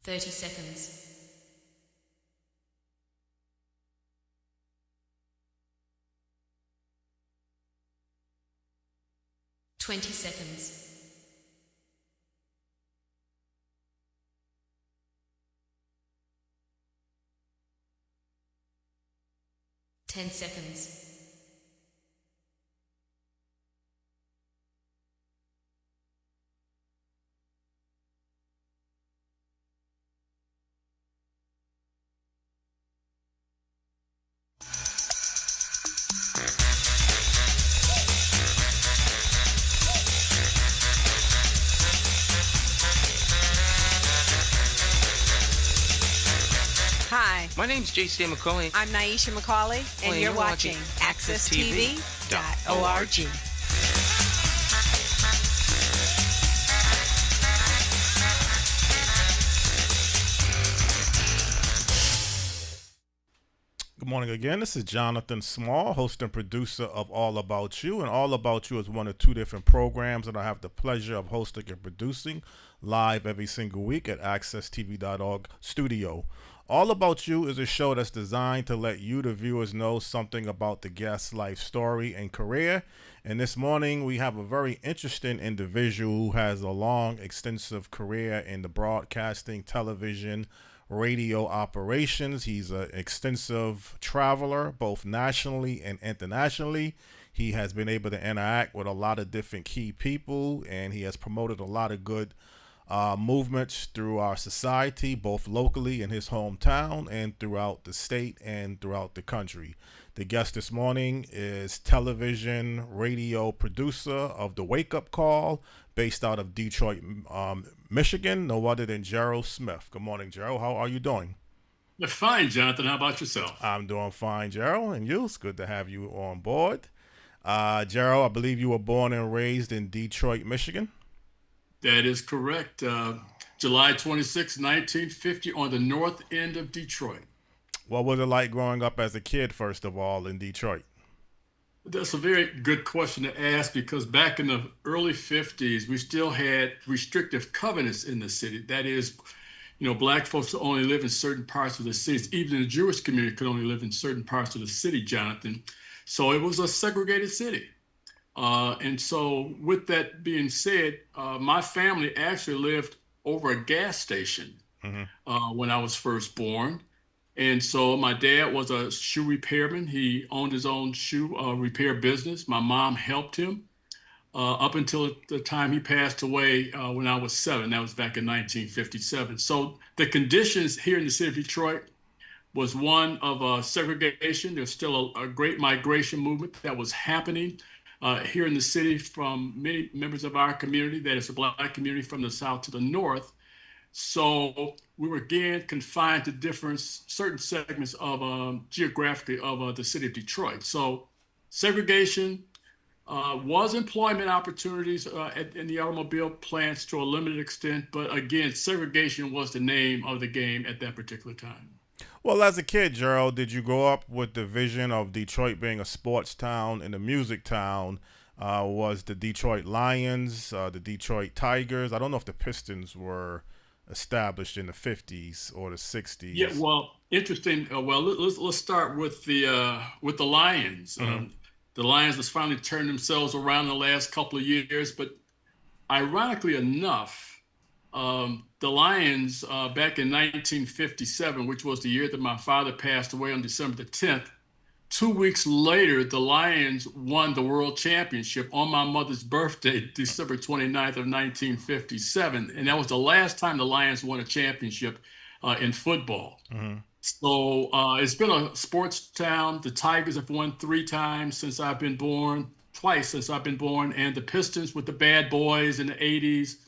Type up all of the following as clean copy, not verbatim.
30 seconds. 20 seconds. 10 seconds. Hi, My name's J.C. McCauley. I'm Naisha McCauley, and you're watching AccessTV.org. Good morning again. This is Jonathan Small, host and producer of All About You. And All About You is one of two different programs that I have the pleasure of hosting and producing live every single week at AccessTV.org studio. All About You is a show that's designed to let you, the viewers, know something about the guest's life story and career. And this morning, we have a very interesting individual who has a long, extensive career in the broadcasting, television, radio operations. He's an extensive traveler, both nationally and internationally. He has been able to interact with a lot of different key people, and he has promoted a lot of good movements through our society, both locally in his hometown and throughout the state and throughout the country. The guest this morning is television radio producer of The Wake Up Call, based out of Detroit, Michigan, no other than Gerald Smith. Good morning, Gerald. How are you doing? You're fine, Jonathan. How about yourself? I'm doing fine, Gerald. And you? It's good to have you on board. Gerald, I believe you were born and raised in Detroit, Michigan. That is correct. July 26, 1950, on the north end of Detroit. What was it like growing up as a kid, first of all, in Detroit? That's a very good question to ask because back in the early 50s, we still had restrictive covenants in the city. That is, black folks could only live in certain parts of the cities. Even the Jewish community could only live in certain parts of the city, Jonathan. So it was a segregated city. And so with that being said, my family actually lived over a gas station when I was first born. And so my dad was a shoe repairman. He owned his own shoe repair business. My mom helped him up until the time he passed away when I was 7. That was back in 1957. So the conditions here in the city of Detroit was one of segregation. There's still a great migration movement that was happening here in the city from many members of our community, that is the Black community from the South to the North. So we were again confined to certain segments of geographically of the city of Detroit. So segregation was employment opportunities in the automobile plants to a limited extent, but again, segregation was the name of the game at that particular time. Well, as a kid, Gerald, did you grow up with the vision of Detroit being a sports town and a music town? Was the Detroit Lions, the Detroit Tigers? I don't know if the Pistons were established in the 50s or the 60s. Yeah, well, interesting. Let's start with the Lions. The Lions has finally turned themselves around in the last couple of years, but ironically enough, the Lions back in 1957, which was the year that my father passed away on December the 10th, 2 weeks later, the Lions won the world championship on my mother's birthday, December 29th of 1957. And that was the last time the Lions won a championship in football. So it's been a sports town. The Tigers have won 3 times since I've been born, twice since I've been born. And the Pistons with the Bad Boys in the 80s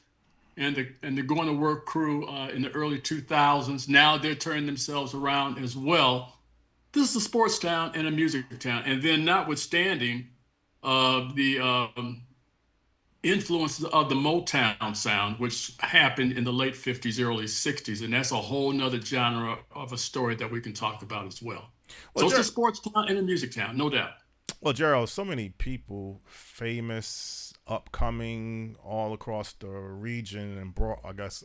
and the Going to Work crew in the early 2000s. Now they're turning themselves around as well. This is a sports town and a music town. And then notwithstanding the influences of the Motown sound, which happened in the late 50s, early 60s. And that's a whole nother genre of a story that we can talk about as well. So it's a sports town and a music town, no doubt. Well, Gerald, so many people, famous, upcoming, all across the region and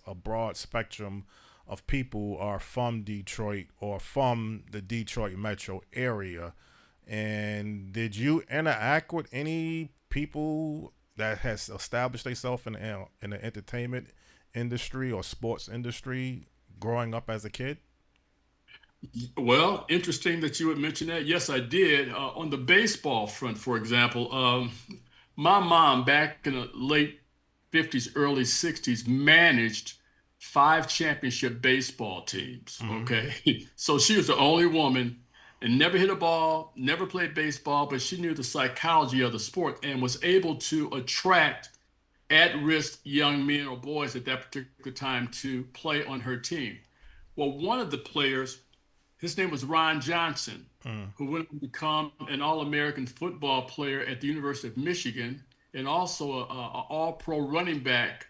a broad spectrum of people are from Detroit or from the Detroit metro area. And did you interact with any people that has established themselves in the entertainment industry or sports industry growing up as a kid? Well, interesting that you would mention that. Yes, I did. On the baseball front, for example, my mom back in the late 50s, early 60s managed five championship baseball teams. Hmm. Okay. So she was the only woman and never hit a ball, never played baseball, but she knew the psychology of the sport and was able to attract at-risk young men or boys at that particular time to play on her team. Well, one of the players, his name was Ron Johnson, Mm. who went on to become an All-American football player at the University of Michigan and also a All-Pro running back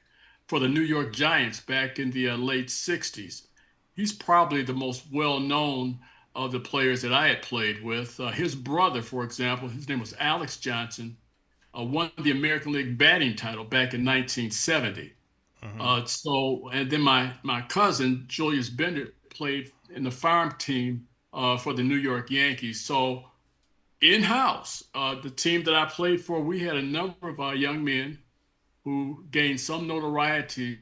for the New York Giants back in the late 60s. He's probably the most well-known of the players that I had played with. His brother, for example, his name was Alex Johnson, won the American League batting title back in 1970. Hmm. And then my cousin Julius Bender played in the farm team for the New York Yankees. So in-house, the team that I played for, we had a number of young men who gained some notoriety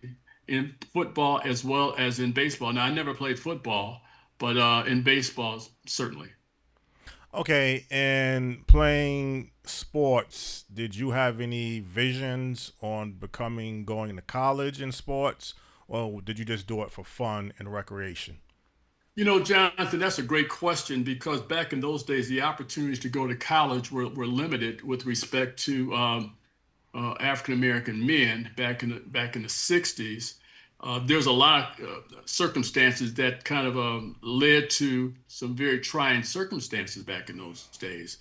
in football as well as in baseball. Now, I never played football, but in baseball, certainly. Okay, and playing sports, did you have any visions on going to college in sports, or did you just do it for fun and recreation? You know, Jonathan, that's a great question because back in those days, the opportunities to go to college were limited with respect to African American men back in the 60s. There's a lot of circumstances that kind of led to some very trying circumstances back in those days.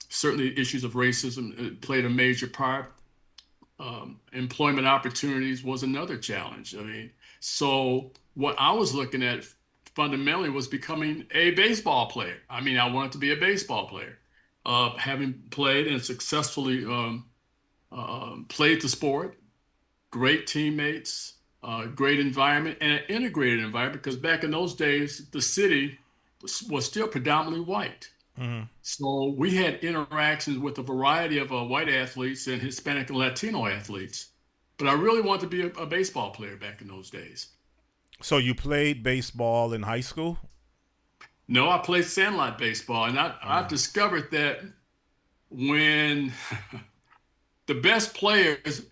Certainly, issues of racism played a major part. Employment opportunities was another challenge. I mean, so what I was looking at fundamentally was becoming a baseball player. I mean, I wanted to be a baseball player. Having played and successfully played the sport, great teammates, great environment, and an integrated environment because back in those days, the city was still predominantly white. Hmm. So we had interactions with a variety of white athletes and Hispanic and Latino athletes. But I really wanted to be a baseball player back in those days. So you played baseball in high school? No, I played sandlot baseball, and I've Uh, discovered that when the best players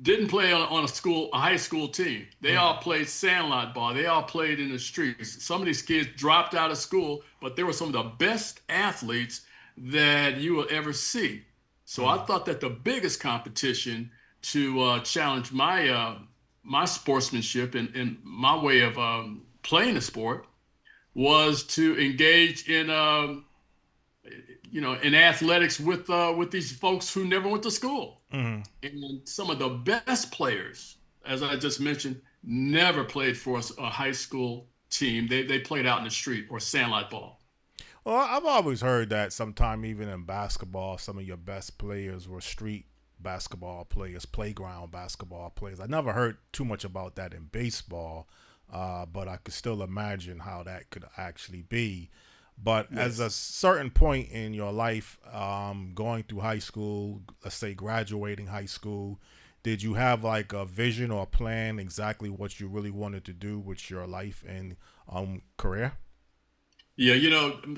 didn't play on a high school team. They all mm, played sandlot ball. They all played in the streets. Some of these kids dropped out of school, but they were some of the best athletes that you will ever see. So I mm. thought that the biggest competition to challenge my sportsmanship and my way of playing the sport was to engage in in athletics with these folks who never went to school. Mm. And some of the best players, as I just mentioned, never played for a high school team. They played out in the street or sandlot ball. Well, I've always heard that sometime even in basketball, some of your best players were street basketball players, playground basketball players. I never heard too much about that in baseball, but I could still imagine how that could actually be. But as a Yes. certain point in your life, going through high school, let's say graduating high school, did you have like a vision or a plan exactly what you really wanted to do with your life and career? Yeah,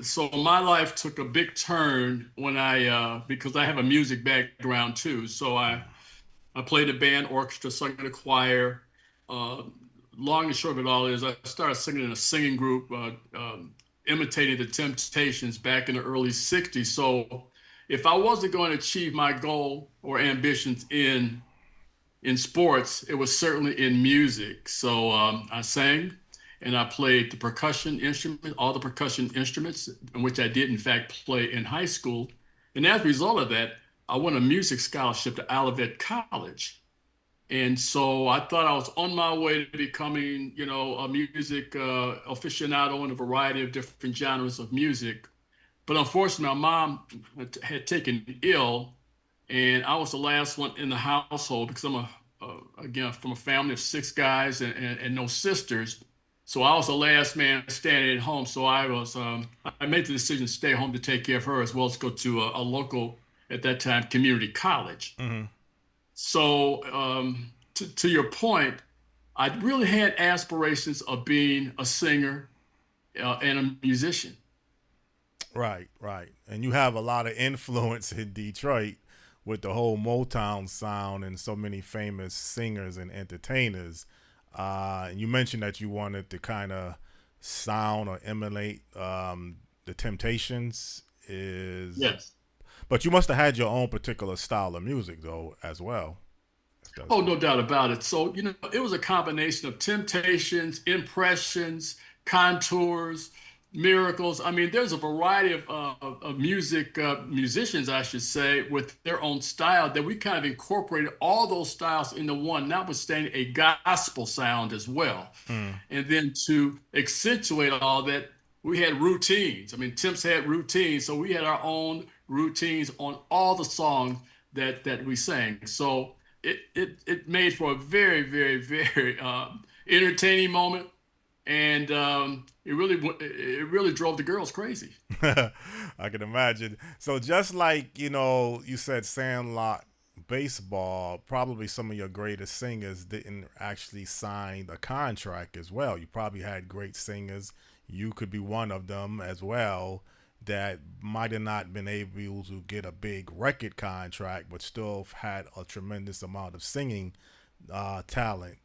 so my life took a big turn when because I have a music background too. So I played a band, orchestra, sung in a choir. Uh, Long and short of it all is I started singing in a singing group, imitating the Temptations back in the early 60s. So if I wasn't going to achieve my goal or ambitions in sports, it was certainly in music. So I sang and I played the percussion instrument, all the percussion instruments, in which I did in fact play in high school. And as a result of that, I won a music scholarship to Olivet College. And so I thought I was on my way to becoming, a music aficionado in a variety of different genres of music. But unfortunately, my mom had taken ill, and I was the last one in the household because I'm a again, from a family of six guys and no sisters. So I was the last man standing at home. So I made the decision to stay home to take care of her as well as go to a local, at that time, community college. Mm-hmm. So to your point, I really had aspirations of being a singer and a musician. Right, right. And you have a lot of influence in Detroit with the whole Motown sound and so many famous singers and entertainers. And you mentioned that you wanted to kind of sound or emulate the Temptations. Is Yes. But you must have had your own particular style of music though as well. Oh, no doubt about it. So, it was a combination of Temptations, Impressions, Contours, Miracles. I mean, there's a variety of musicians, I should say, with their own style that we kind of incorporated all those styles into one, notwithstanding a gospel sound as well. Mm. And then to accentuate all that, we had routines. I mean, Temps had routines, so we had our own routines on all the songs that we sang. So it made for a very, very, very entertaining moment, and it really drove the girls crazy. I can imagine. So just like, you said Sandlot baseball, probably some of your greatest singers didn't actually sign a contract as well. You probably had great singers. You could be one of them as well that might have not been able to get a big record contract, but still had a tremendous amount of singing talent.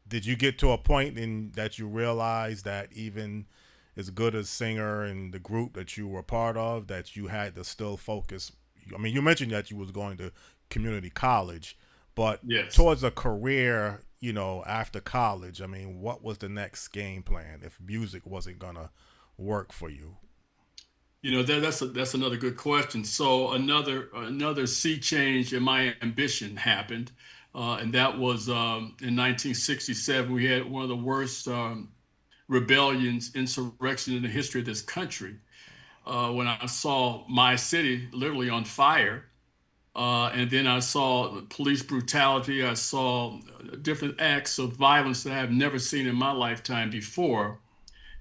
Did you get to a point in that you realized that even as good a singer in the group that you were part of, that you had to still focus? I mean, you mentioned that you was going to community college, but Yes. towards a career, after college, I mean, what was the next game plan if music wasn't gonna work for you? That's another good question. So another sea change in my ambition happened, and that was in 1967. We had one of the worst rebellions, insurrection in the history of this country. When I saw my city literally on fire, and then I saw police brutality. I saw different acts of violence that I have never seen in my lifetime before.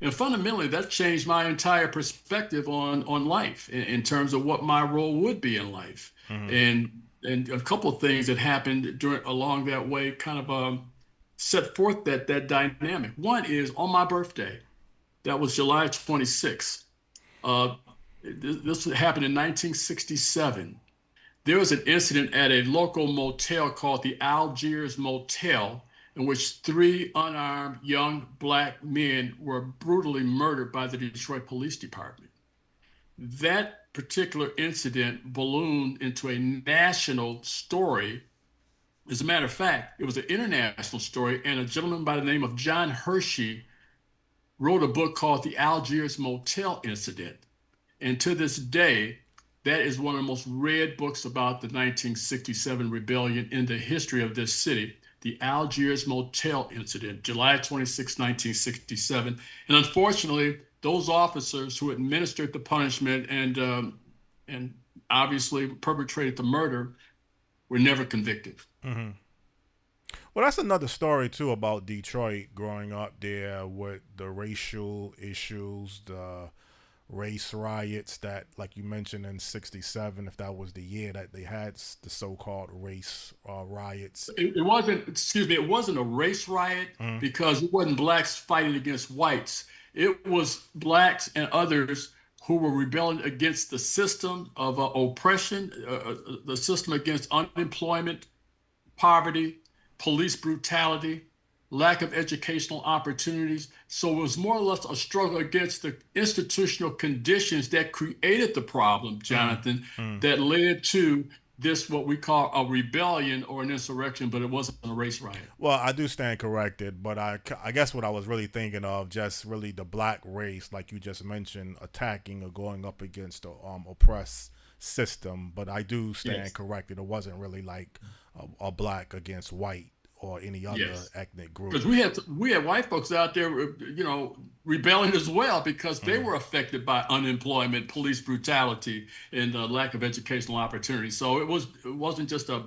And fundamentally, that changed my entire perspective on life in terms of what my role would be in life. Mm-hmm. And a couple of things that happened along that way kind of set forth that dynamic. One is on my birthday, that was July 26th. This happened in 1967. There was an incident at a local motel called the Algiers Motel, in which three unarmed young black men were brutally murdered by the Detroit Police Department. That particular incident ballooned into a national story. As a matter of fact, it was an international story, and a gentleman by the name of John Hershey wrote a book called The Algiers Motel Incident. And to this day, that is one of the most read books about the 1967 rebellion in the history of this city. The Algiers Motel Incident, July 26, 1967. And unfortunately, those officers who administered the punishment and obviously perpetrated the murder were never convicted. Mm-hmm. Well, that's another story, too, about Detroit growing up there with the racial issues, the race riots that, like you mentioned in 67, if that was the year that they had the so-called race riots. It wasn't, excuse me, it wasn't a race riot because it wasn't blacks fighting against whites. It was blacks and others who were rebelling against the system of oppression, the system against unemployment, poverty, police brutality, lack of educational opportunities. So it was more or less a struggle against the institutional conditions that created the problem, Jonathan, that led to this, what we call a rebellion or an insurrection, but it wasn't a race riot. Well, I do stand corrected, but I guess what I was really thinking of, just really the black race, like you just mentioned, attacking or going up against the oppressed system. But I do stand corrected. It wasn't really like a black against white or any other ethnic group. Because we had white folks out there, rebelling as well because they were affected by unemployment, police brutality, and lack of educational opportunity. So it wasn't just a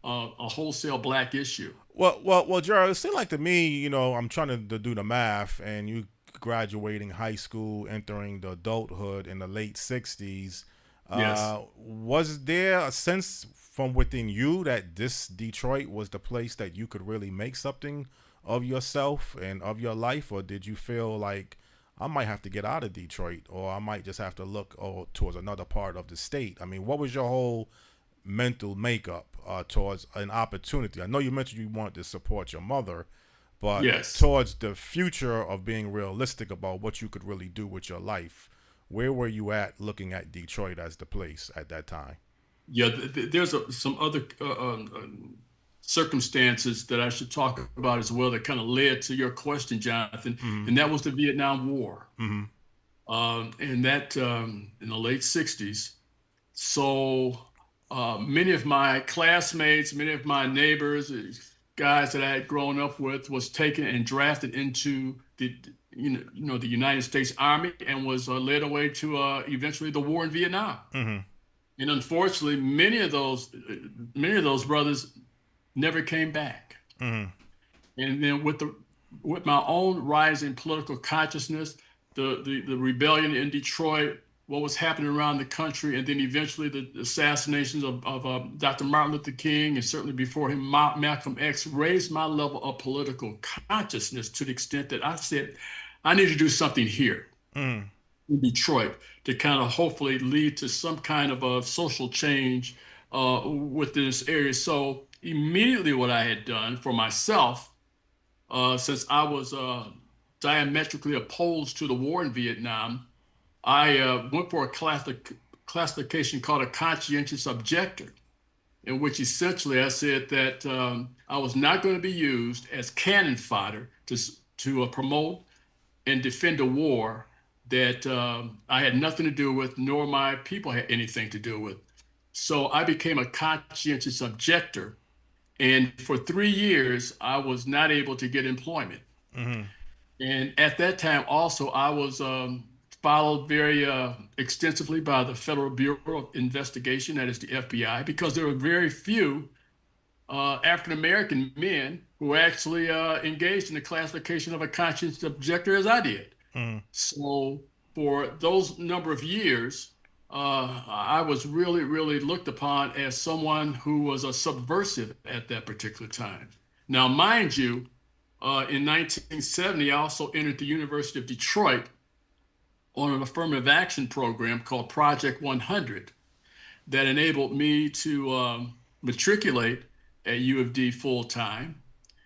a wholesale black issue. Well, Gerald, it seemed like to me, I'm trying to do the math, and you graduating high school, entering the adulthood in the late '60s. Yes. Was there a sense from within you that this Detroit was the place that you could really make something of yourself and of your life, or did you feel like I might have to get out of Detroit, or I might just have to look towards another part of the state? I mean, what was your whole mental makeup towards an opportunity? I know you mentioned you wanted to support your mother, but Yes. towards the future of being realistic about what you could really do with your life, where were you at looking at Detroit as the place at that time? Yeah, there's some other circumstances that I should talk about as well that kind of led to your question, Jonathan, Mm-hmm. and that was the Vietnam War, Mm-hmm. and that in the late '60s. So many of my classmates, many of my neighbors, guys that I had grown up with, was taken and drafted into the United States Army and was led away to eventually the war in Vietnam. Mm-hmm. And unfortunately, many of those brothers never came back. Mm-hmm. And then with my own rising political consciousness, the rebellion in Detroit, what was happening around the country, and then eventually the assassinations of Dr. Martin Luther King, and certainly before him, Malcolm X, raised my level of political consciousness to the extent that I said, I need to do something here Mm-hmm. in Detroit to kind of hopefully lead to some kind of a social change within this area. So immediately what I had done for myself, since I was diametrically opposed to the war in Vietnam, I went for a classification called a conscientious objector, in which essentially I said that I was not going to be used as cannon fodder to promote and defend a war that I had nothing to do with, nor my people had anything to do with. So I became a conscientious objector. And for 3 years, I was not able to get employment. Mm-hmm. And at that time, also, I was followed very extensively by the Federal Bureau of Investigation, that is the FBI, because there were very few African American men who actually engaged in the classification of a conscientious objector as I did. Mm-hmm. So for those number of years, I was really, really looked upon as someone who was a subversive at that particular time. Now, mind you, in 1970, I also entered the University of Detroit on an affirmative action program called Project 100 that enabled me to matriculate at U of D full time.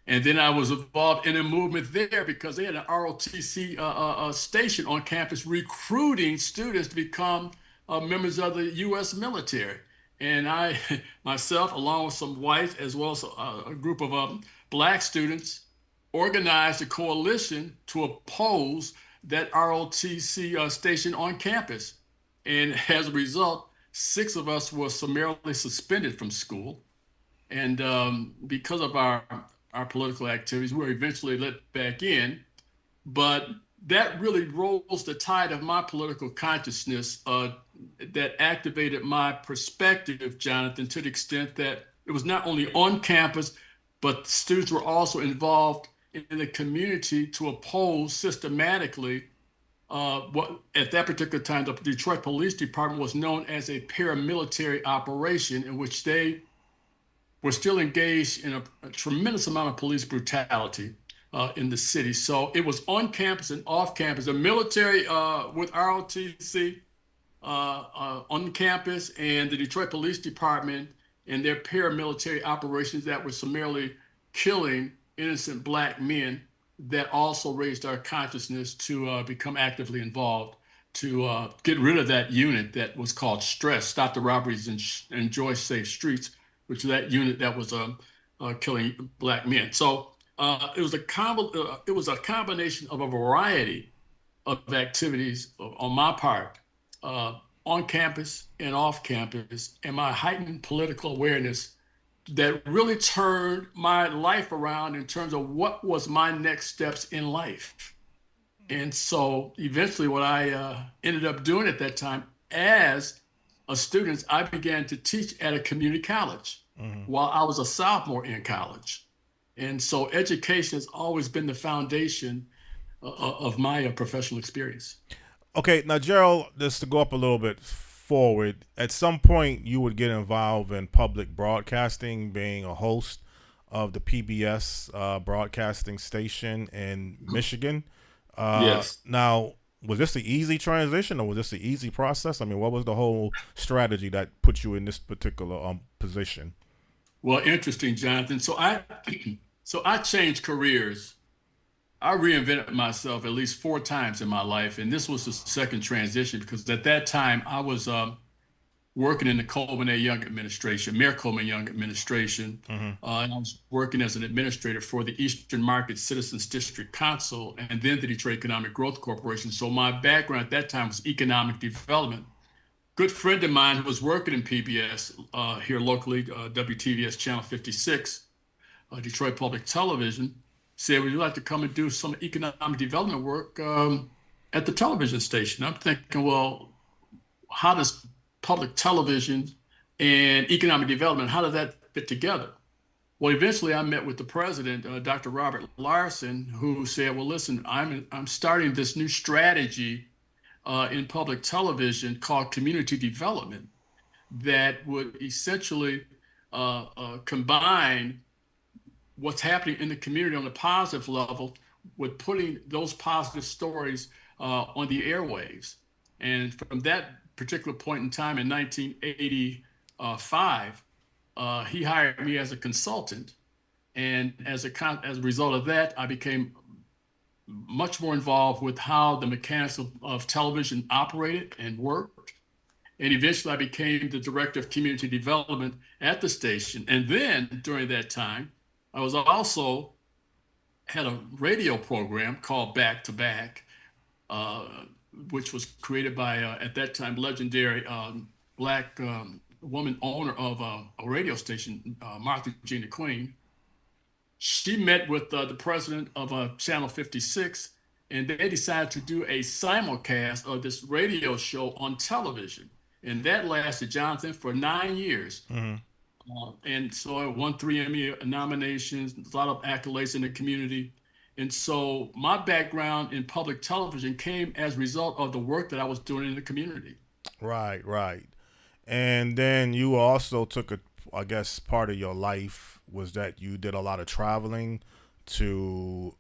And then I was involved in a movement there because they had an ROTC station on campus recruiting students to become members of the U.S. military. And I, myself, along with some whites, as well as a group of black students, organized a coalition to oppose that ROTC station on campus. And as a result, 6 of us were summarily suspended from school. And because of our political activities, we were eventually let back in. But that really rose the tide of my political consciousness that activated my perspective, Jonathan, to the extent that it was not only on campus, but students were also involved in the community to oppose systematically what at that particular time the Detroit Police Department was known as a paramilitary operation, in which they were still engaged in a tremendous amount of police brutality in the city. So it was on campus and off campus. The military with ROTC on campus, and the Detroit Police Department and their paramilitary operations that were summarily killing innocent black men, that also raised our consciousness to become actively involved to get rid of that unit that was called STRESS, Stop the Robberies and Enjoy Safe Streets, which was that unit that was killing black men. So it was a combination of a variety of activities on my part, on campus and off campus, and my heightened political awareness that really turned my life around in terms of what was my next steps in life. And so eventually what I ended up doing at that time as a student, I began to teach at a community college. while I was a sophomore in college. And so education has always been the foundation of my professional experience. Okay, now Gerald, just to go up a little bit forward, at some point you would get involved in public broadcasting, being a host of the PBS broadcasting station in Michigan. Yes. Now, was this the easy transition or was this the easy process? I mean, what was the whole strategy that put you in this particular position? Well, interesting, Jonathan. So I changed careers. I reinvented myself at least 4 times in my life, and this was the second transition because at that time I was working in the Coleman A. Young administration, Mayor Coleman Young administration, and I was working as an administrator for the Eastern Market Citizens District Council and then the Detroit Economic Growth Corporation. So my background at that time was economic development. Good friend of mine who was working in PBS here locally, WTVS Channel 56, Detroit Public Television, said, would you like to come and do some economic development work at the television station? I'm thinking, well, how does public television and economic development, how does that fit together? Well, eventually I met with the president, Dr. Robert Larson, who said, well, listen, I'm starting this new strategy in public television called community development that would essentially combine what's happening in the community on a positive level with putting those positive stories on the airwaves. And from that particular point in time in 1985, he hired me as a consultant. And as a result of that, I became much more involved with how the mechanics of television operated and worked. And eventually I became the director of community development at the station. And then during that time, I was also had a radio program called Back to Back, which was created by, at that time, legendary Black woman owner of a radio station, Martha Gina Queen. She met with the president of Channel 56, and they decided to do a simulcast of this radio show on television. And that lasted, Jonathan, for 9 years. And so I won 3 Emmy nominations, a lot of accolades in the community. And so my background in public television came as a result of the work that I was doing in the community. Right, right. And then you also took I guess part of your life was that you did a lot of traveling to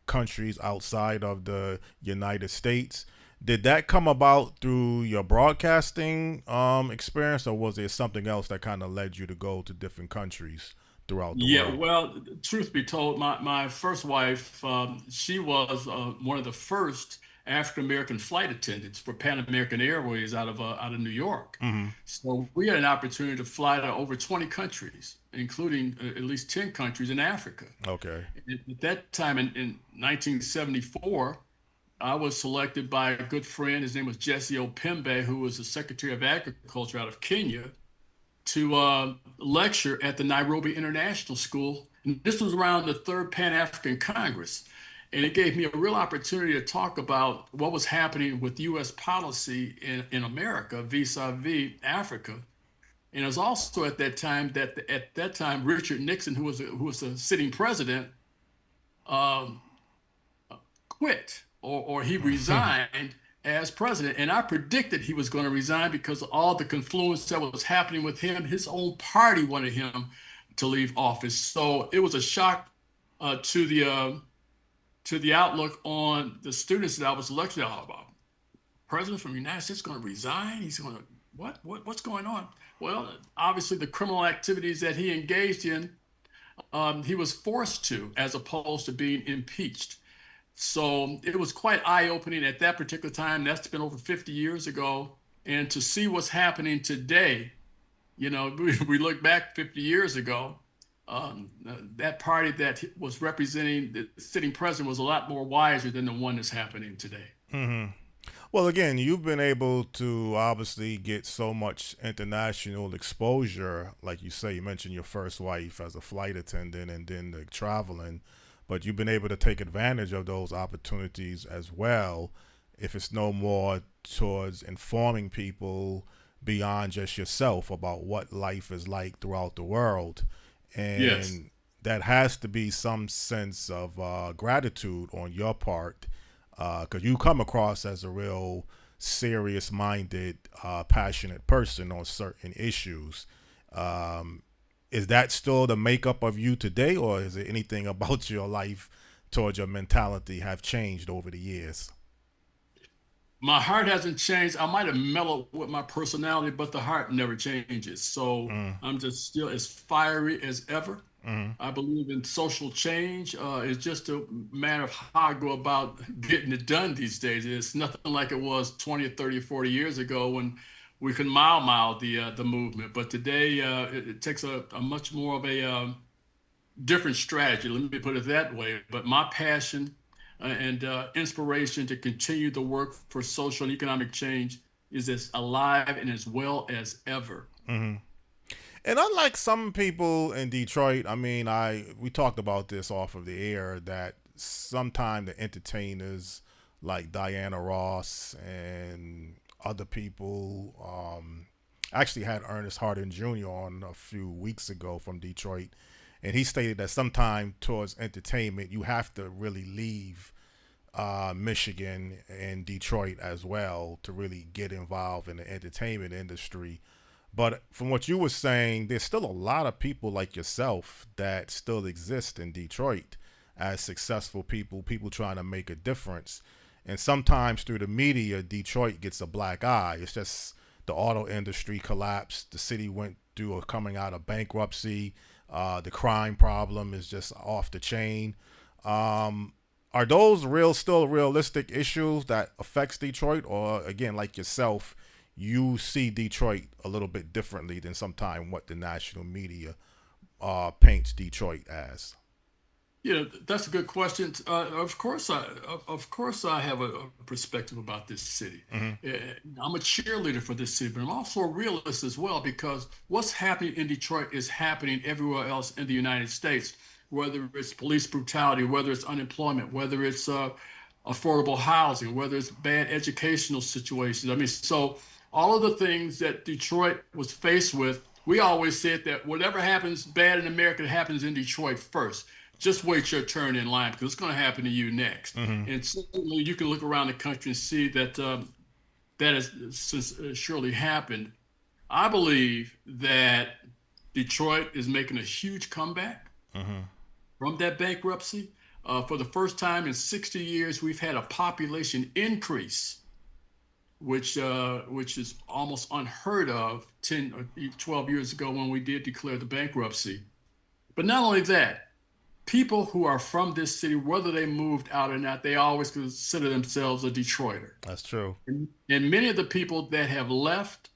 countries outside of the United States. Did that come about through your broadcasting experience, or was there something else that kind of led you to go to different countries throughout the world? Yeah, well, truth be told, my first wife, she was one of the first African American flight attendants for Pan American Airways out of New York. So we had an opportunity to fly to over 20 countries, including at least 10 countries in Africa. Okay. At that time in 1974, I was selected by a good friend. His name was Jesse Opembe, who was the Secretary of Agriculture out of Kenya, to lecture at the Nairobi International School. And this was around the Third Pan-African Congress. And it gave me a real opportunity to talk about what was happening with U.S. policy in America vis-a-vis Africa. And it was also at that time Richard Nixon, who was a sitting president, quit or he resigned as president. And I predicted he was going to resign because of all the confluence that was happening with him. His own party wanted him to leave office. So it was a shock to the outlook on the students that I was lecturing about. President from the United States going to resign? He's going to, what's going on? Well, obviously the criminal activities that he engaged in, he was forced to, as opposed to being impeached. So it was quite eye-opening at that particular time. That's been over 50 years ago. And to see what's happening today, we look back 50 years ago, that party that was representing the sitting president was a lot more wiser than the one that's happening today. Well, again, you've been able to obviously get so much international exposure. Like you say, you mentioned your first wife as a flight attendant and then the traveling, but you've been able to take advantage of those opportunities as well, if it's no more towards informing people beyond just yourself about what life is like throughout the world. Yes. And that has to be some sense of gratitude on your part, because you come across as a real serious minded, passionate person on certain issues. Um, is that still the makeup of you today, or is it anything about your life towards your mentality have changed over the years? My heart hasn't changed. I might have mellowed with my personality, but the heart never changes. So Mm, I'm just still as fiery as ever. mm, I believe in social change. It's just a matter of how I go about getting it done these days. It's nothing like it was 20 or 30 or 40 years ago when we could mile the movement. But today it takes a much more of a different strategy. Let me put it that way. But my passion and inspiration to continue the work for social and economic change is as alive and as well as ever. mm. And unlike some people in Detroit, I mean, I we talked about this off of the air that sometimes the entertainers like Diana Ross and other people actually had Ernest Hardin Jr. on a few weeks ago from Detroit, and he stated that sometime towards entertainment you have to really leave Michigan and Detroit as well to really get involved in the entertainment industry. But from what you were saying, there's still a lot of people like yourself that still exist in Detroit as successful people, people trying to make a difference. And sometimes through the media, Detroit gets a black eye. It's just the auto industry collapsed. The city went through a coming out of bankruptcy. The crime problem is just off the chain. Are those still realistic issues that affects Detroit, or again, like yourself, you see Detroit a little bit differently than sometimes what the national media paints Detroit as? Yeah, that's a good question. Of course, I have a perspective about this city. Mm-hmm. Uh, I'm a cheerleader for this city, but I'm also a realist as well because what's happening in Detroit is happening everywhere else in the United States. Whether it's police brutality, whether it's unemployment, whether it's affordable housing, whether it's bad educational situations. I mean, so all of the things that Detroit was faced with, we always said that whatever happens bad in America happens in Detroit first. Just wait your turn in line because it's going to happen to you next. Mm-hmm. And certainly you can look around the country and see that that has surely happened. I believe that Detroit is making a huge comeback Mm-hmm. from that bankruptcy. For the first time in 60 years, we've had a population increase, which is almost unheard of 10 or 12 years ago when we did declare the bankruptcy. But not only that, people who are from this city, whether they moved out or not, they always consider themselves a Detroiter. That's true. And many of the people that have left,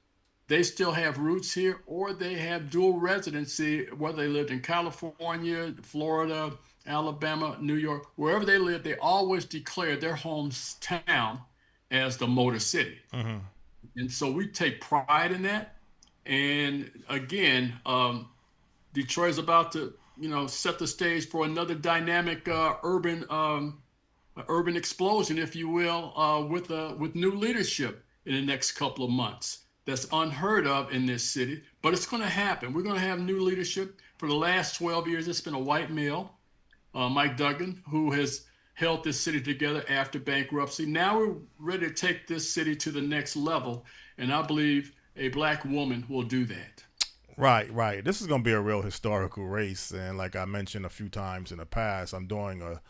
they still have roots here or they have dual residency, whether they lived in California, Florida, Alabama, New York, wherever they live, they always declare their hometown as the Motor City. Mm-hmm. And so we take pride in that. And again, Detroit is about to, set the stage for another dynamic urban explosion, if you will, with new leadership in the next couple of months. That's unheard of in this city, but it's going to happen. We're going to have new leadership. For the last 12 years, it's been a white male, Mike Duggan, who has held this city together after bankruptcy. Now we're ready to take this city to the next level, and I believe a black woman will do that. Right, right. This is going to be a real historical race. And like I mentioned a few times in the past, I'm doing a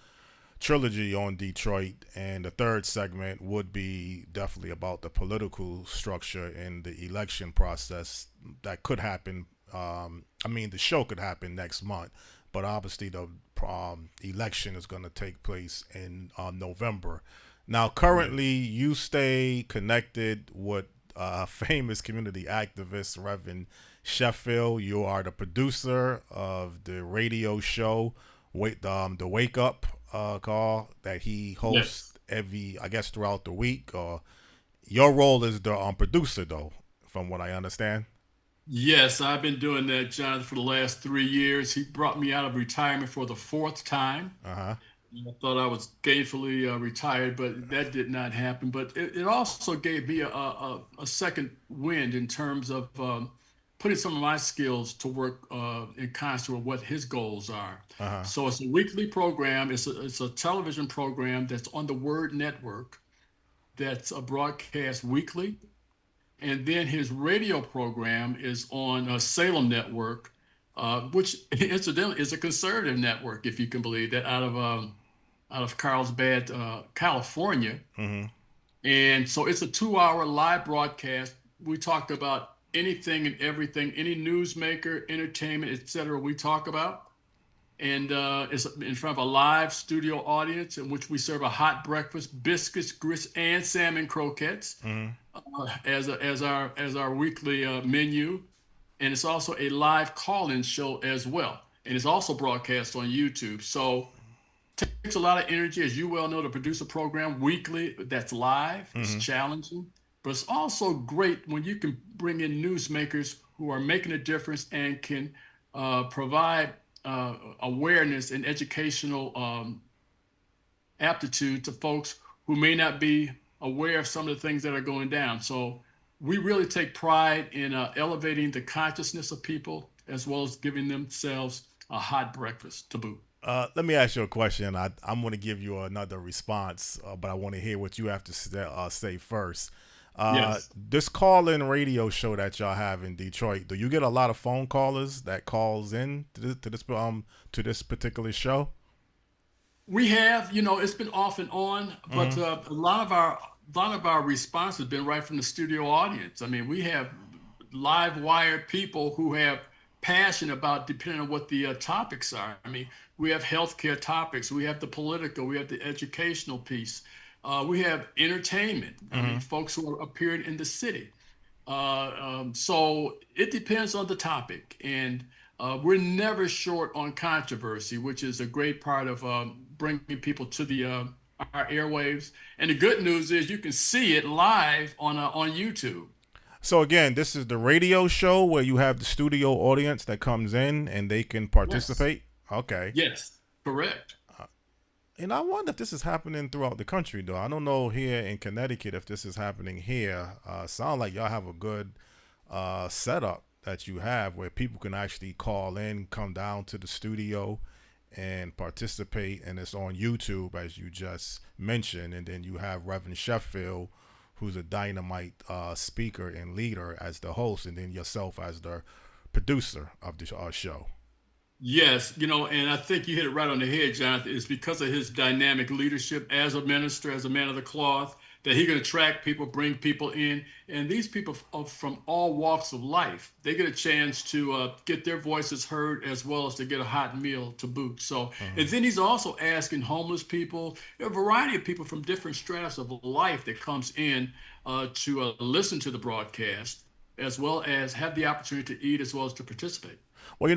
trilogy on Detroit, and the third segment would be definitely about the political structure in the election process that could happen. I mean, the show could happen next month, but obviously the election is going to take place in November. Now, currently, you stay connected with famous community activist Reverend Sheffield. You are the producer of the radio show, the Wake Up call that he hosts Yes. every, I guess, throughout the week. Your role is the producer, though, from what I understand. Yes, I've been doing that, Jonathan, for the last 3 years. He brought me out of retirement for the fourth time. Uh huh. I thought I was gainfully retired, but that did not happen. But it also gave me a second wind in terms of putting some of my skills to work in concert with what his goals are. Uh-huh. So it's a weekly program. It's a television program that's on the Word Network that's a broadcast weekly. And then his radio program is on Salem Network, which incidentally is a conservative network, if you can believe that, out of Carlsbad, California. Mm-hmm. And so it's a 2 hour live broadcast. We talk about anything and everything, any newsmaker, entertainment, etc. We talk about. And it's in front of a live studio audience in which we serve a hot breakfast, biscuits, grits, and salmon croquettes Mm-hmm. as our weekly menu. And it's also a live call-in show as well. And it's also broadcast on YouTube. So takes a lot of energy, as you well know, to produce a program weekly that's live. It's Mm-hmm. challenging, but it's also great when you can bring in newsmakers who are making a difference and can provide awareness and educational aptitude to folks who may not be aware of some of the things that are going down. So we really take pride in elevating the consciousness of people as well as giving themselves a hot breakfast to boot. Let me ask you a question. I'm going to give you another response, but I want to hear what you have to say first. Yes. This call-in radio show that y'all have in Detroit, do you get a lot of phone callers that calls in to this particular show? We have, it's been off and on, but Mm-hmm. a lot of our response has been right from the studio audience. I mean, we have live wired people who have passion about depending on what the topics are. I mean, we have healthcare topics, we have the political, we have the educational piece, we have entertainment. I Mm-hmm. mean, folks who are appearing in the city. So it depends on the topic, and we're never short on controversy, which is a great part of bringing people to the our airwaves. And the good news is you can see it live on YouTube. So again, this is the radio show where you have the studio audience that comes in and they can Yes, participate. Okay. yes, correct. And I wonder if this is happening throughout the country, though. I don't know here in Connecticut if this is happening here. Sound like y'all have a good setup that you have where people can actually call in, come down to the studio, and participate. And it's on YouTube, as you just mentioned. And then you have Reverend Sheffield, who's a dynamite speaker and leader as the host, and then yourself as the producer of the show. Yes, and I think you hit it right on the head, Jonathan. It's because of his dynamic leadership as a minister, as a man of the cloth, that he can attract people, bring people in, and these people are from all walks of life. They get a chance to get their voices heard as well as to get a hot meal to boot. So, Mm-hmm. and then he's also asking homeless people, a variety of people from different stratas of life that comes in to listen to the broadcast, as well as have the opportunity to eat as well as to participate. Well,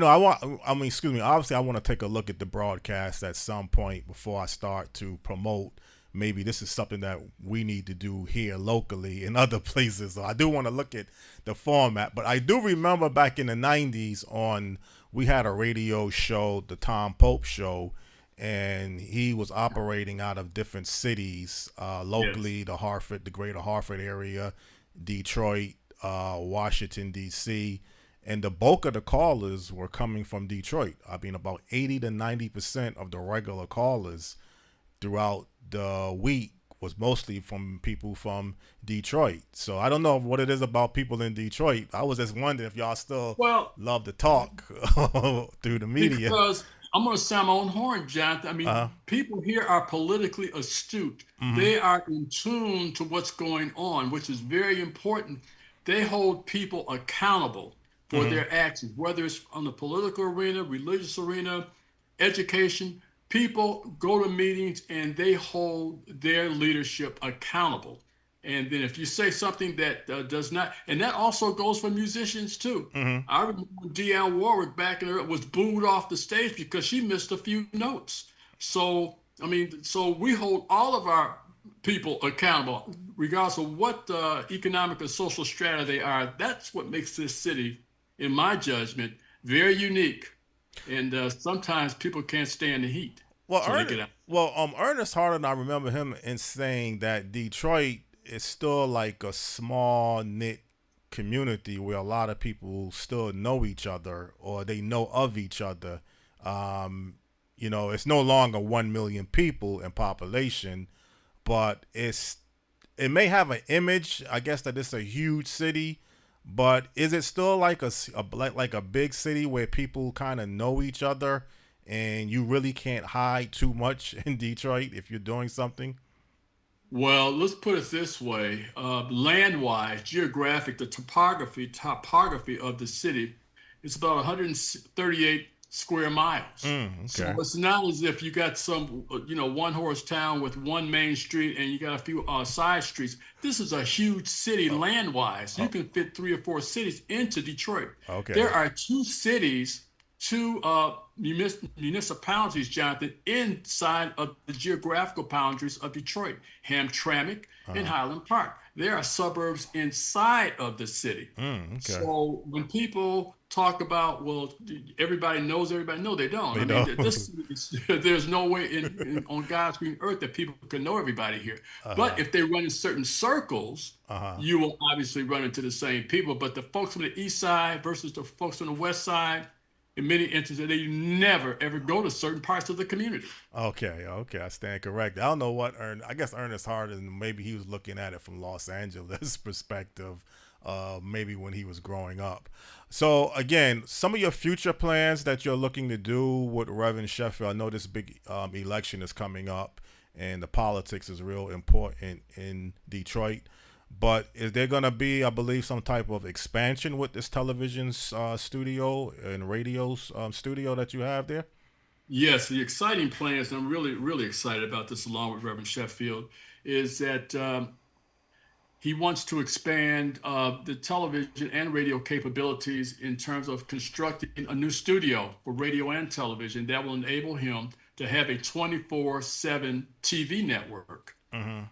excuse me, obviously I want to take a look at the broadcast at some point before I start to promote. Maybe this is something that we need to do here locally in other places. So I do want to look at the format, but I do remember back in the 90s we had a radio show, the Tom Pope show, and he was operating out of different cities Yes. locally, the greater Hartford area, Detroit, Washington, D.C., and the bulk of the callers were coming from Detroit. I mean, about 80 to 90% of the regular callers throughout the week was mostly from people from Detroit. So I don't know what it is about people in Detroit. I was just wondering if y'all still Well, love to talk through the media. because I'm going to sound my own horn, Jonathan. I Uh, mean, people here are politically astute. mm-hmm, They are in tune to what's going on, which is very important. They hold people accountable for mm-hmm, their actions, whether it's on the political arena, religious arena, education. People go to meetings and they hold their leadership accountable. And then if you say something that does not, and that also goes for musicians too. mm-hmm. I remember Dionne Warwick back in the was booed off the stage because she missed a few notes. So I mean, so we hold all of our people accountable, regardless of what economic or social strata they are. That's what makes this city, in my judgment, very unique. And sometimes people can't stand the heat. Well, so they get out. Ernest Harden, I remember him in saying that Detroit is still like a small knit community where a lot of people still know each other or they know of each other. Um, it's no longer 1 million people in population, but it may have an image, I guess, that it's a huge city, but is it still like like a big city where people kind of know each other and you really can't hide too much in Detroit if you're doing something? Well, let's put it this way. Land-wise, geographic, the topography of the city is about 138 square miles. So Okay. it's not as if you got some, one horse town with one main street and you got a few side streets. This is a huge city Oh, land-wise. You oh, can fit three or four cities into Detroit. There okay. are two cities, two municipalities, Jonathan, inside of the geographical boundaries of Detroit, Hamtramck and Uh-huh. Highland Park. There are suburbs inside of the city. Okay. So when people talk about, well, everybody knows everybody, no, they don't. I They mean, know. there's no way on God's green earth that people can know everybody here. But Uh-huh. if they run in certain circles, Uh-huh. you will obviously run into the same people. But the folks on the east side versus the folks on the west side, in many instances, they never ever go to certain parts of the community. Okay, okay, I stand corrected. I don't know what I guess Ernest Harden, maybe he was looking at it from Los Angeles perspective, maybe when he was growing up. So again, some of your future plans that you're looking to do with Reverend Sheffield. I know this big election is coming up, and the politics is real important in Detroit. But is there going to be, I believe, some type of expansion with this television studio and radio studio that you have there? Yes, the exciting plans, and I'm really, really excited about this along with Reverend Sheffield, is that he wants to expand the television and radio capabilities in terms of constructing a new studio for radio and television that will enable him to have a 24/7 TV network. Mm-hmm.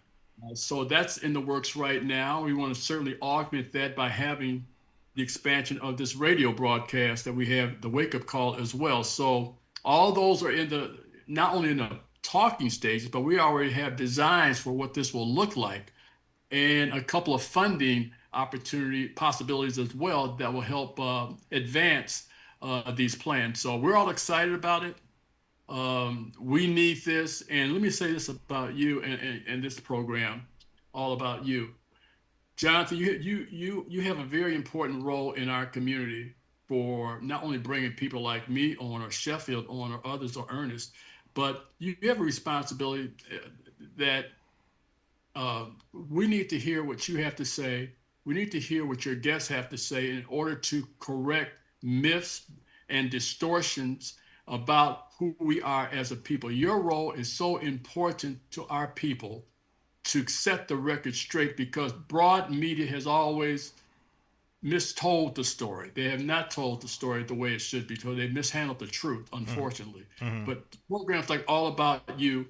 So that's in the works right now. We want to certainly augment that by having the expansion of this radio broadcast that we have, the wake up call as well. So all those are in the not only in the talking stages, but we already have designs for what this will look like and a couple of funding opportunity possibilities as well that will help advance these plans. So we're all excited about it. We need this. And let me say this about you and this program, all about you. Jonathan, you have a very important role in our community for not only bringing people like me on or Sheffield on or others or Ernest, but you have a responsibility that we need to hear what you have to say. We need to hear what your guests have to say in order to correct myths and distortions about who we are as a people. Your role is so important to our people to set the record straight because broad media has always mistold the story. They have not told the story the way it should be told. They mishandled the truth, unfortunately. Mm-hmm. But programs like All About You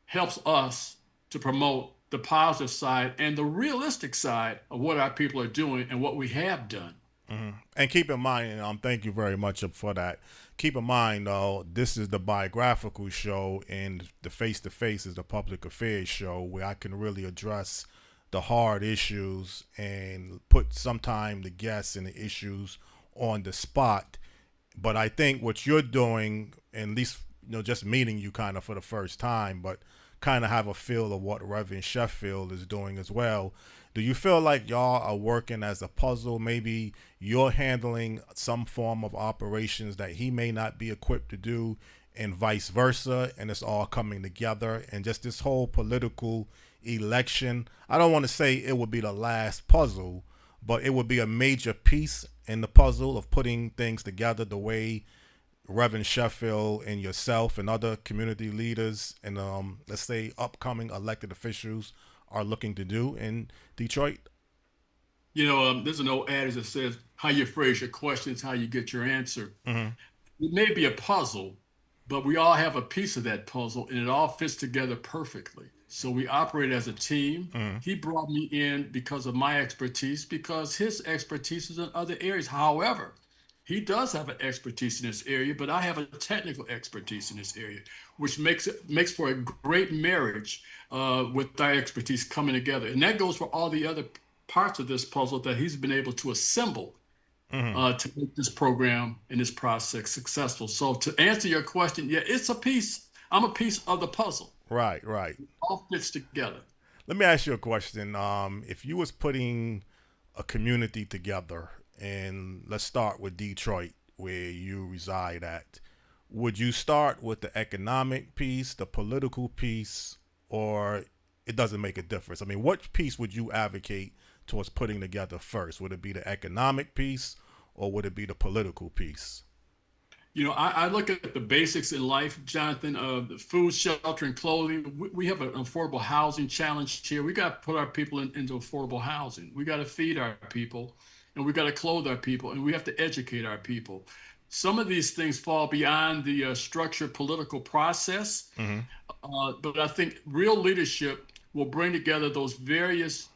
helps us to promote the positive side and the realistic side of what our people are doing and what we have done. Mm-hmm. And keep in mind, and thank you very much for that. Keep in mind, though, this is the biographical show, and the face to face is the public affairs show, where I can really address the hard issues and put sometime the guests and the issues on the spot. But I think what you're doing, at least just meeting you kind of for the first time, but kind of have a feel of what Reverend Sheffield is doing as well. Do you feel like y'all are working as a puzzle? Maybe you're handling some form of operations that he may not be equipped to do, and vice versa, and it's all coming together. And just this whole political election, I don't want to say it would be the last puzzle, but it would be a major piece in the puzzle of putting things together the way Reverend Sheffield and yourself and other community leaders and let's say upcoming elected officials are looking to do in Detroit? There's an old adage that says, how you phrase your question is how you get your answer. Mm-hmm. It may be a puzzle, but we all have a piece of that puzzle and it all fits together perfectly. So we operate as a team. Mm-hmm. He brought me in because of my expertise, because his expertise is in other areas. However, He does have an expertise in this area, but I have a technical expertise in this area, which makes for a great marriage with our expertise coming together. And that goes for all the other parts of this puzzle that he's been able to assemble Hmm. to make this program and this process successful. So to answer your question, yeah, it's a piece. I'm a piece of the puzzle. Right, right. All fits together. Let me ask you a question. If you was putting a community together, and let's start with Detroit, where you reside at, would you start with the economic piece, the political piece, or it doesn't make a difference? I mean, what piece would you advocate towards putting together first? Would it be the economic piece, or would it be the political piece? I look at the basics in life, Jonathan, of food, shelter, and clothing. We have an affordable housing challenge here. We got to put our people into affordable housing. We got to feed our people, and we got to clothe our people, and we have to educate our people. Some of these things fall beyond the structured political process, Hmm. but I think real leadership will bring together those various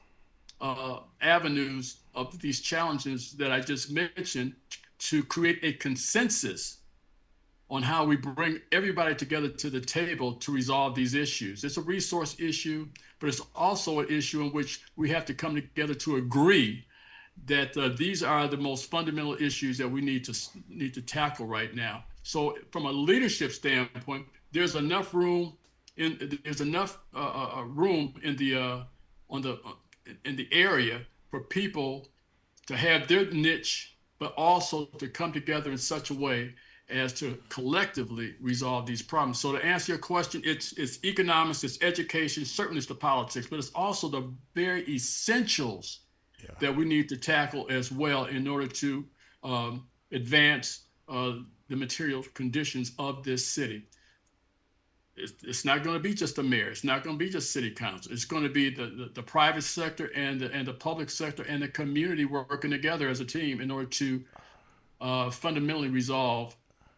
avenues of these challenges that I just mentioned to create a consensus on how we bring everybody together to the table to resolve these issues. It's a resource issue, but it's also an issue in which we have to come together to agree that these are the most fundamental issues that we need to tackle right now. So, from a leadership standpoint, there's enough room in the on the in the area for people to have their niche, but also to come together in such a way as to collectively resolve these problems. So to answer your question, it's economics, it's education, certainly it's the politics, but it's also the very essentials Yeah. that we need to tackle as well in order to advance the material conditions of this city. It's not going to be just the mayor. It's not going to be just city council. It's going to be the private sector and the public sector and the community working together as a team in order to fundamentally resolve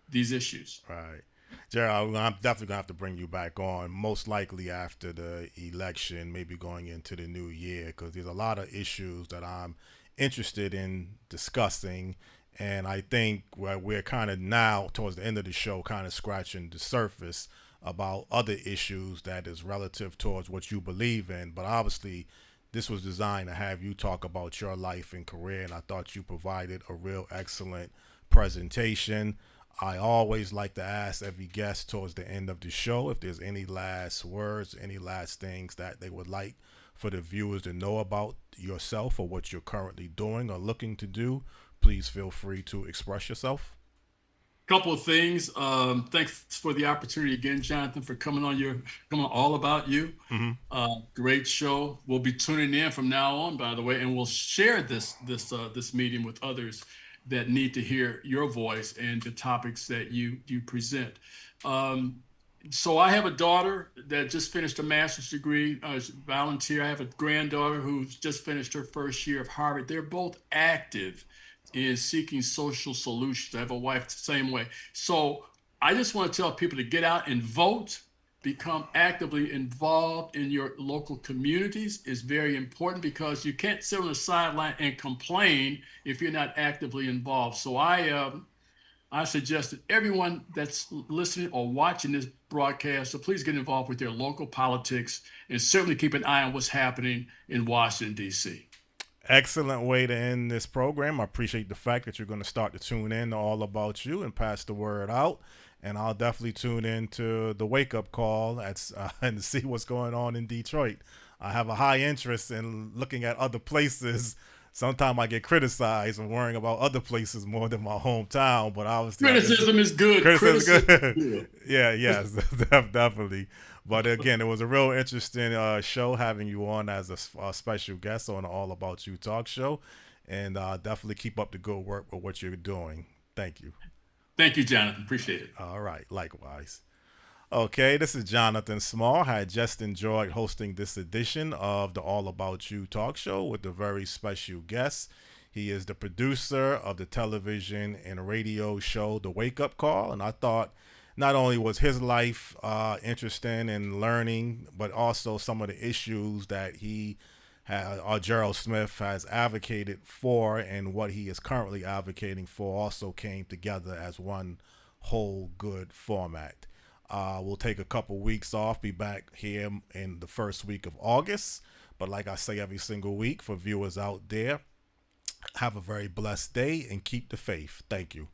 these issues. Right. Gerald, I'm definitely gonna have to bring you back on, most likely after the election, maybe going into the new year, because there's a lot of issues that I'm interested in discussing, and I think we're kind of now towards the end of the show, kind of scratching the surface about other issues that is relative towards what you believe in. But obviously, this was designed to have you talk about your life and career, and I thought you provided a real excellent presentation. I always like to ask every guest towards the end of the show if there's any last words, any last things that they would like for the viewers to know about yourself or what you're currently doing or looking to do. Please feel free to express yourself. Couple of things. Thanks for the opportunity again, Jonathan, for coming on All About You. Hmm. Great show. We'll be tuning in from now on, by the way, and we'll share this meeting with others that need to hear your voice and the topics that you present. So I have a daughter that just finished a master's degree, volunteer. I have a granddaughter who's just finished her first year of Harvard. They're both active in seeking social solutions. I have a wife the same way. So I just want to tell people to get out and vote, become actively involved in your local communities is very important because you can't sit on the sideline and complain if you're not actively involved. So I suggest that everyone that's listening or watching this broadcast, so please get involved with their local politics and certainly keep an eye on what's happening in Washington, D.C. Excellent way to end this program. I appreciate the fact that you're going to start to tune in to All About You and pass the word out. And I'll definitely tune in to the wake-up call and see what's going on in Detroit. I have a high interest in looking at other places. Sometimes I get criticized for worrying about other places more than my hometown, but obviously Criticism is good. criticism is Criticism is good. good. Yeah, yes, definitely. But again, it was a real interesting show having you on as a special guest on the All About You talk show. And definitely keep up the good work with what you're doing. Thank you. Thank you, Jonathan. Appreciate it. All right, likewise. Okay, this is Jonathan Small. I had just enjoyed hosting this edition of the All About You talk show with a very special guest. He is the producer of the television and radio show The Wake Up Call, and I thought not only was his life interesting and learning, but also some of the issues that he Gerald Smith has advocated for, and what he is currently advocating for also came together as one whole good format. We'll take a couple weeks off, be back here in the first week of August. But like I say every single week, for viewers out there, have a very blessed day and keep the faith. Thank you.